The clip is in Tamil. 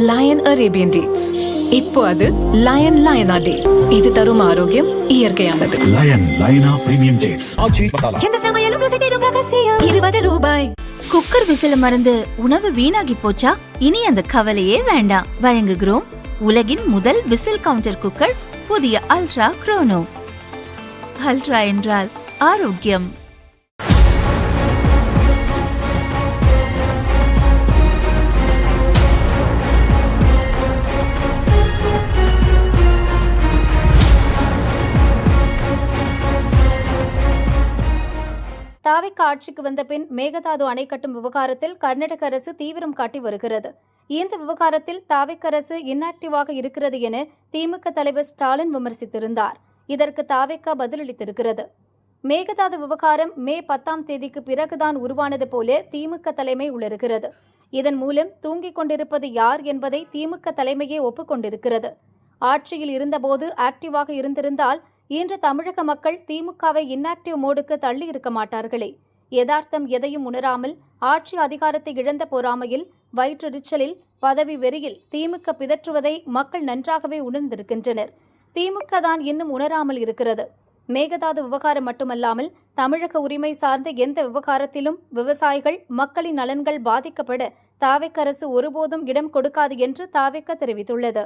Line Arabian dates. இப்போ அது லயன் லயனா டே. இது தரும் ஆரோக்கியம் இயற்கையானது. லயன் லயனா பிரீமியம் டேட்ஸ். எந்த சமையலும் ருசி தேடும் ரகசியம். 20 ரூபாய். குக்கர் விசில மறந்து உணவு வீணாகி போச்சா? இனி அந்த கவலையே வேண்டாம். வழங்குகிறோம் உலகின் முதல் விசில் கவுண்டர் குக்கர், புதிய அல்ட்ரா குரோனோ. அல்ட்ரா என்றால் ஆரோக்கியம். தாவிக ஆட்சிக்கு வந்த பின் மேகதாது அணை கட்டும் விவகாரத்தில் கர்நாடக அரசு தீவிரம் காட்டி வருகிறது. இந்த விவகாரத்தில் தாவிக அரசு இன்ஆக்டிவாக இருக்கிறது என திமுக தலைவர் ஸ்டாலின் விமர்சித்திருந்தார். இதற்கு தாவிக பதிலளித்திருக்கிறது. மேகதாது விவகாரம் மே 10ஆம் தேதிக்கு பிறகுதான் உருவானது போல திமுக தலைமை உளறுகிறது. இதன் மூலம் தூங்கிக் கொண்டிருப்பது யார் என்பதை திமுக தலைமையே ஒப்புக்கொண்டிருக்கிறது. ஆட்சியில் இருந்தபோது ஆக்டிவாக இருந்திருந்தால் இன்று தமிழக மக்கள் திமுகவை இன்ஆக்டிவ் மோடுக்கு தள்ளி இருக்க மாட்டார்களே. யதார்த்தம் எதையும் உணராமல் ஆட்சி அதிகாரத்தை இழந்த பொறாமையில், வயிற்றெரிச்சலில், பதவி வெறியில் திமுக பிதற்றுவதை மக்கள் நன்றாகவே உணர்ந்திருக்கின்றனர். திமுக தான் இன்னும் உணராமல் இருக்கிறது. மேகதாது விவகாரம் மட்டுமல்லாமல் தமிழக உரிமை சார்ந்த எந்த விவகாரத்திலும் விவசாயிகள், மக்களின் நலன்கள் பாதிக்கப்பட தாவிக அரசு ஒருபோதும் இடம் கொடுக்காது என்று தாவிக தெரிவித்துள்ளது.